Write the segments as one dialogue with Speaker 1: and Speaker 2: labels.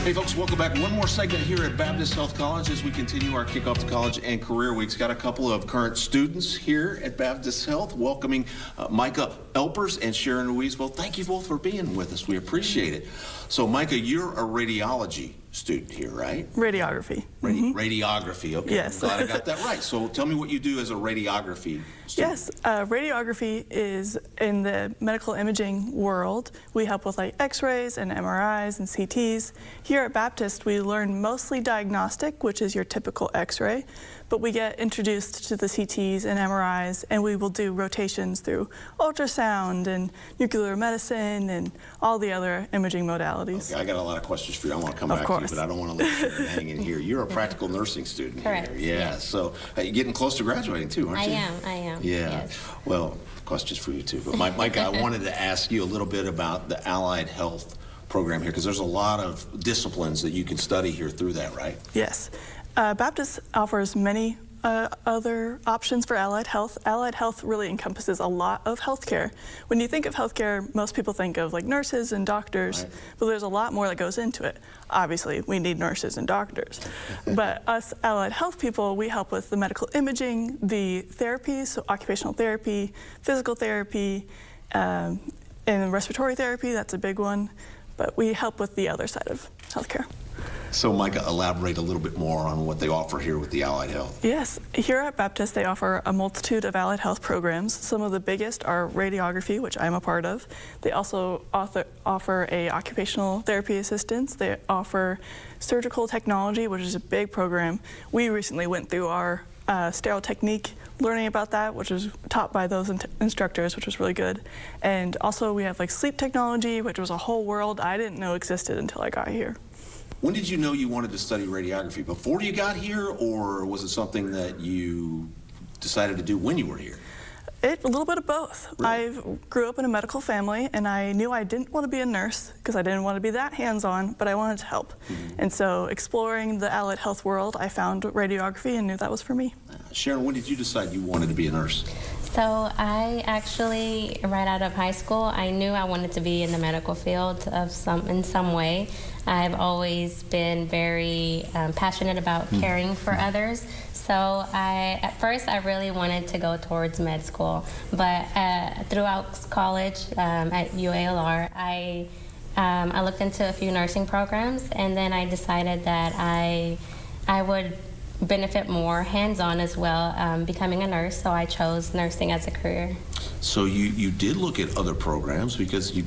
Speaker 1: Hey folks, welcome back. One more segment here at Baptist Health College as we continue our Kickoff to College and Career Weeks. Got a couple of current students here at Baptist Health, welcoming Micah Elpers and Sharon Ruiz. Well, thank you both for being with us. We appreciate it. So Micah, you're a radiology student here, right?
Speaker 2: Radiography.
Speaker 1: Radiography, okay.
Speaker 2: Yes.
Speaker 1: I'm glad I got that right. So tell me what you do as a radiography student.
Speaker 2: Yes, radiography is in the medical imaging world. We help with like x-rays and MRIs and CTs. Here at Baptist, we learn mostly diagnostic, which is your typical x-ray, but we get introduced to the CTs and MRIs, and we will do rotations through ultrasound and nuclear medicine and all the other imaging modalities.
Speaker 1: Okay, I got a lot of questions for you. I want to come back to you, but I don't want to leave you hanging here. You're a practical nursing student.
Speaker 3: Correct.
Speaker 1: Here. Yeah.
Speaker 3: Yes.
Speaker 1: So you're getting close to graduating too, aren't you?
Speaker 3: I am.
Speaker 1: Yeah.
Speaker 3: Yes.
Speaker 1: Well, questions for you too. But Mike, I wanted to ask you a little bit about the allied health program here, because there's a lot of disciplines that you can study here through that, right?
Speaker 2: Yes. Baptist offers many other options for allied health. Allied health really encompasses a lot of healthcare. When you think of healthcare, most people think of like nurses and doctors, right, but there's a lot more that goes into it. Obviously, we need nurses and doctors. But us allied health people, we help with the medical imaging, the therapy, so occupational therapy, physical therapy, and respiratory therapy, that's a big one. But we help with the other side of healthcare.
Speaker 1: So Micah, elaborate a little bit more on what they offer here with the Allied Health.
Speaker 2: Yes, here at Baptist they offer a multitude of allied health programs. Some of the biggest are radiography, which I'm a part of. They also offer a occupational therapy assistance. They offer surgical technology, which is a big program. We recently went through our sterile technique, learning about that, which was taught by those instructors, which was really good. And also we have like sleep technology, which was a whole world I didn't know existed until I got here.
Speaker 1: When did you know you wanted to study radiography? Before you got here, or was it something that you decided to do when you were here?
Speaker 2: A little bit of both.
Speaker 1: Really?
Speaker 2: I grew up in a medical family, and I knew I didn't want to be a nurse because I didn't want to be that hands-on, but I wanted to help. And so exploring the allied health world, I found radiography and knew that was for me.
Speaker 1: Sharon, when did you decide you wanted to be a nurse?
Speaker 3: So I actually, right out of high school, I knew I wanted to be in the medical field in some way. I've always been very passionate about caring for others. So at first I really wanted to go towards med school, but throughout college at UALR, I looked into a few nursing programs, and then I decided that I would benefit more hands-on as well, becoming a nurse, so I chose nursing as a career.
Speaker 1: So you did look at other programs, because you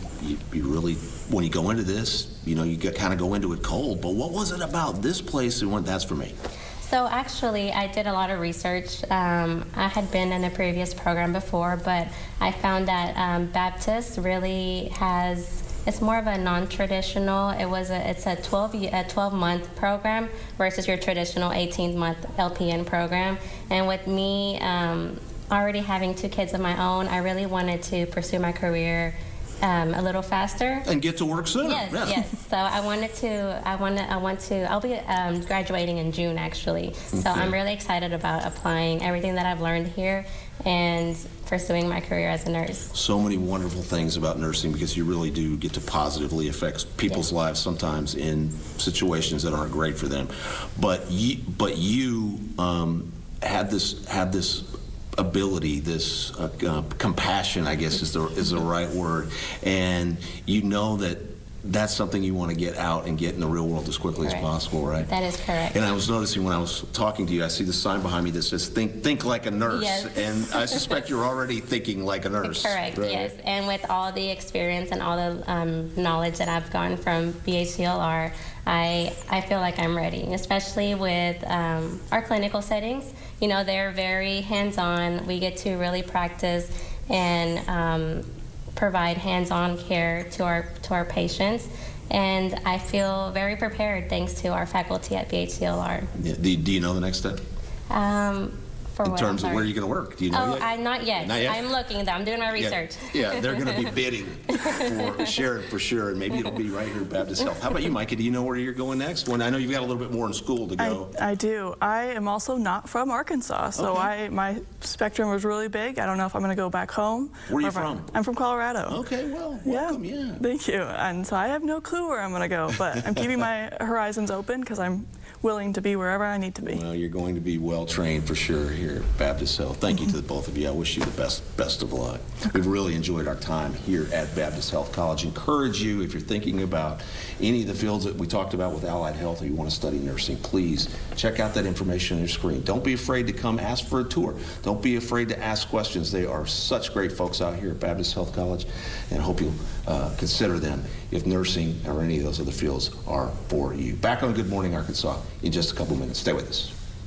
Speaker 1: really, when you go into this, you know, you kind of go into it cold, but what was it about this place that went, that's for me?
Speaker 3: So actually, I did a lot of research. I had been in a previous program before, but I found that Baptist really has, it's more of a non-traditional. It's a 12-month program versus your traditional 18-month LPN program. And with me already having 2 kids of my own, I really wanted to pursue my career a little faster
Speaker 1: and get to work sooner.
Speaker 3: Yes. So I'll be graduating in June, actually. Okay. So I'm really excited about applying everything that I've learned here and pursuing my career as a nurse.
Speaker 1: So many wonderful things about nursing, because you really do get to positively affect people's lives sometimes in situations that aren't great for them. But you had this ability, this compassion, I guess is the right word, and you know that that's something you want to get out and get in the real world as quickly as possible, right?
Speaker 3: That is correct.
Speaker 1: And I was noticing when I was talking to you, I see the sign behind me that says think like a nurse.
Speaker 3: Yes.
Speaker 1: And I suspect you're already thinking like a nurse.
Speaker 3: Correct, right? Yes. And with all the experience and all the knowledge that I've gotten from BHCLR, I feel like I'm ready, especially with our clinical settings. You know, they're very hands-on. We get to really practice and provide hands-on care to our patients, and I feel very prepared thanks to our faculty at BHCLR.
Speaker 1: Yeah. Do you know the next step?
Speaker 3: For
Speaker 1: in
Speaker 3: what?
Speaker 1: terms
Speaker 3: I'm
Speaker 1: of where
Speaker 3: sorry.
Speaker 1: you're going to work. Do you know
Speaker 3: Oh,
Speaker 1: yet?
Speaker 3: not yet.
Speaker 1: Not yet?
Speaker 3: I'm looking though. I'm doing my research.
Speaker 1: Yeah, they're going to be bidding for Sharon for sure, and maybe it'll be right here at Baptist Health. How about you, Micah? Do you know where you're going next? When I know you've got a little bit more in school to go.
Speaker 2: I do. I am also not from Arkansas, so
Speaker 1: Okay.
Speaker 2: my spectrum was really big. I don't know if I'm going to go back home.
Speaker 1: Where are you
Speaker 2: or if
Speaker 1: from?
Speaker 2: I'm from Colorado.
Speaker 1: Okay, well, welcome, yeah.
Speaker 2: Thank you. And so I have no clue where I'm going to go, but I'm keeping my horizons open because I'm willing to be wherever I need to be.
Speaker 1: Well, you're going to be well trained for sure here at Baptist Health. Thank you to the both of you. I wish you the best of luck. We've really enjoyed our time here at Baptist Health College. Encourage you, if you're thinking about any of the fields that we talked about with Allied Health, or you want to study nursing, please check out that information on your screen. Don't be afraid to come ask for a tour. Don't be afraid to ask questions. They are such great folks out here at Baptist Health College, and I hope you'll consider them if nursing or any of those other fields are for you. Back on Good Morning Arkansas in just a couple minutes. Stay with us.